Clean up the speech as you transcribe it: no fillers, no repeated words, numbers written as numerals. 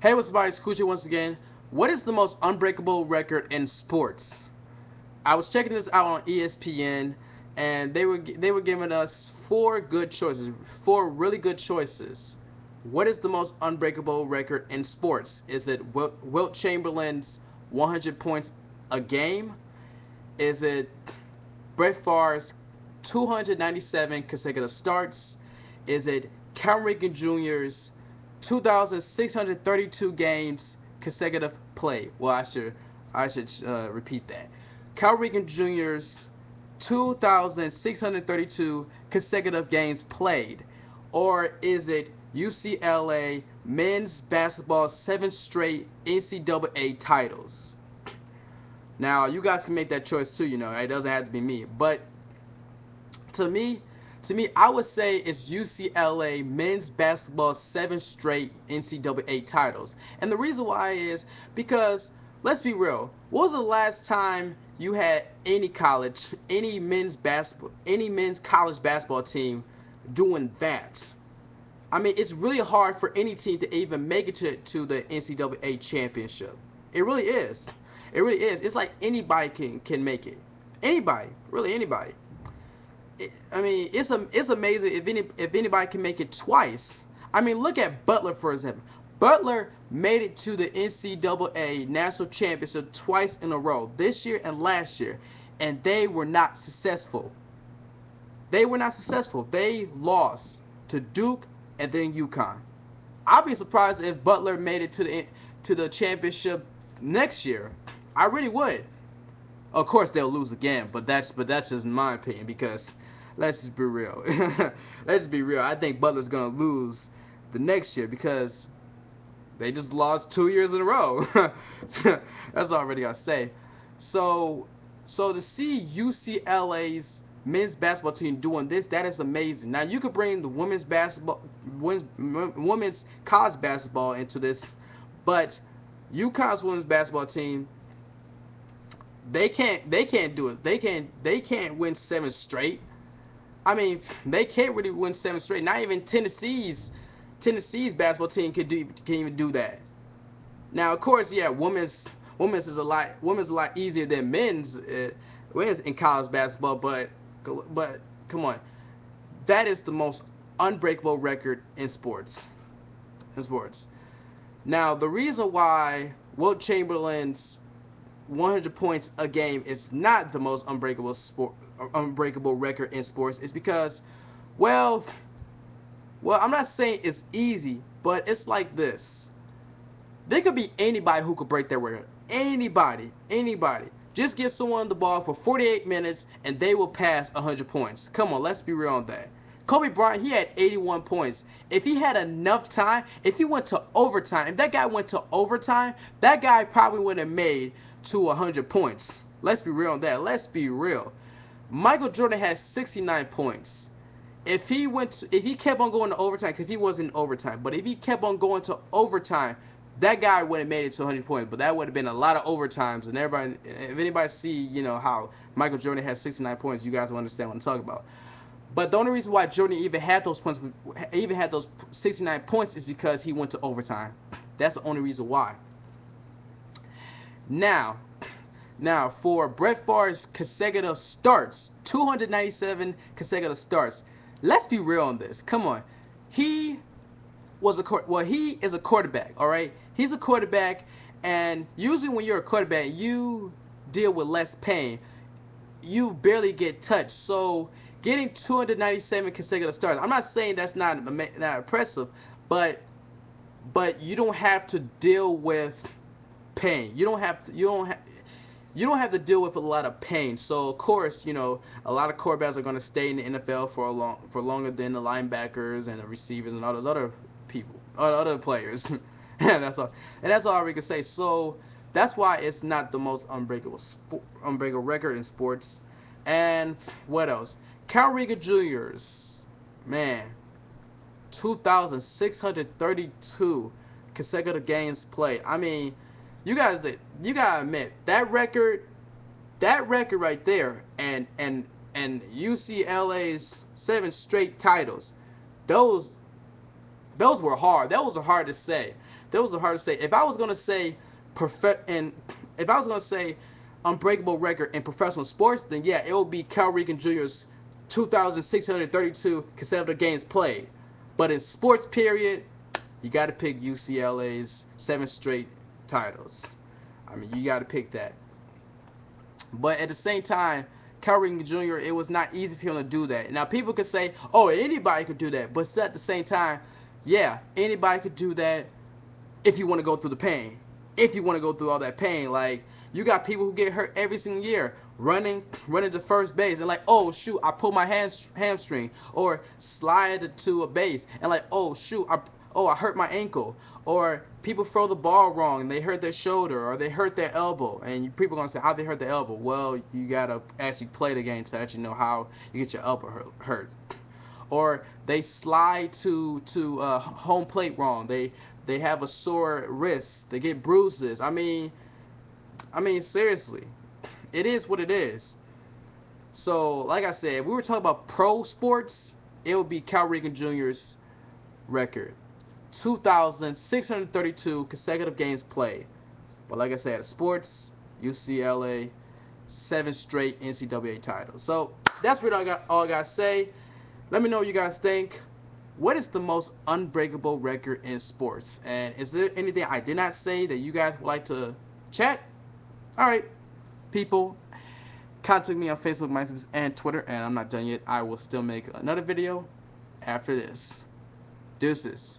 Hey, what's up, guys? Kuchi once again. What is the most unbreakable record in sports? I was checking this out on ESPN, and they were giving us four really good choices. What is the most unbreakable record in sports? Is it Wilt Chamberlain's 100 points a game? Is it Brett Favre's 297 consecutive starts? Is it Cal Ripken Jr.'s 2,632 games consecutive play? Well, I should repeat that. Cal Ripken Jr.'s 2,632 consecutive games played, or is it UCLA men's basketball 7 straight NCAA titles? Now, you guys can make that choice too. It doesn't have to be me, but to me, I would say it's UCLA men's basketball 7 straight NCAA titles. And the reason why is because, let's be real, what was the last time you had any men's college basketball team doing that? I mean, it's really hard for any team to even make it to the NCAA championship. It really is. It really is. It's like anybody can make it. Anybody, really anybody. I mean, it's amazing if anybody can make it twice. I mean, look at Butler, for example. Butler made it to the NCAA national championship twice in a row, this year and last year, and they were not successful. They were not successful. They lost to Duke and then UConn. I'll be surprised if Butler made it to the championship next year. I really would. Of course, they'll lose again, but that's just my opinion, because let's just be real. Let's be real. I think Butler's gonna lose the next year because they just lost 2 years in a row. That's all I really gotta say. So to see UCLA's men's basketball team doing this, that is amazing. Now you could bring the women's college basketball into this, but UConn's women's basketball team, they can't do it. They can't win 7 straight. I mean, they can't really win 7 straight. Not even Tennessee's basketball team can even do that. Now, of course, yeah, women's is a lot easier than men's in college basketball, but come on, that is the most unbreakable record in sports. Now, the reason why Wilt Chamberlain's 100 points a game is not the most unbreakable record in sports is because, well, I'm not saying it's easy, but it's like this. There could be anybody who could break that record. Anybody. Just give someone the ball for 48 minutes and they will pass 100 points. Come on, let's be real on that. Kobe Bryant, he had 81 points. If he had enough time, if he went to overtime, if that guy went to overtime, that guy probably would have made to 100 points. Let's be real on that. Let's be real. Michael Jordan had 69 points. If he kept on going to overtime, because he wasn't in overtime, but if he kept on going to overtime, that guy would have made it to 100 points. But that would have been a lot of overtimes, and if anybody see, how Michael Jordan has 69 points, you guys will understand what I'm talking about. But the only reason why Jordan even had those 69 points is because he went to overtime. That's the only reason why. Now for Brett Favre's consecutive starts, 297 consecutive starts. Let's be real on this. Come on, he is a quarterback. All right, he's a quarterback, and usually when you're a quarterback, you deal with less pain. You barely get touched, so getting 297 consecutive starts, I'm not saying that's not impressive, but you don't have to deal with pain. You don't have to deal with a lot of pain. So of course, a lot of quarterbacks are going to stay in the NFL for longer than the linebackers and the receivers and all those other people, other players. And that's all we can say. So that's why it's not the most unbreakable record in sports. And what else? Cal Ripken Jr.'s, 2,632 consecutive games played. I mean, you gotta admit that record right there, and UCLA's 7 straight titles, those were hard. That was hard to say. that was hard to say. If I was gonna say if I was gonna say unbreakable record in professional sports, then yeah, it would be Cal Ripken Jr.'s 2,632 consecutive games played. But in sports period, you got to pick UCLA's 7 straight titles. I mean, you got to pick that. But at the same time, Cal Ripken Jr., it was not easy for him to do that. Now, people could say, oh, anybody could do that. But at the same time, yeah, anybody could do that if you want to go through the pain. If you want to go through all that pain. Like, you got people who get hurt every single year running to first base and like, oh, shoot, I pulled my hamstring. Or slide to a base and like, oh, shoot, I hurt my ankle. Or people throw the ball wrong and they hurt their shoulder or they hurt their elbow. And people are going to say, how'd they hurt their elbow? Well, you got to actually play the game to actually know how you get your elbow hurt. Or they slide to home plate wrong. They have a sore wrist. They get bruises. I mean, seriously. It is what it is. So, like I said, if we were talking about pro sports, it would be Cal Ripken Jr.'s record. 2,632 consecutive games played. But like I said, sports, UCLA, 7 straight NCAA titles. So that's what all I got to say. Let me know what you guys think. What is the most unbreakable record in sports? And is there anything I did not say that you guys would like to chat? Alright, people. Contact me on Facebook, MySpace, and Twitter. And I'm not done yet. I will still make another video after this. Deuces.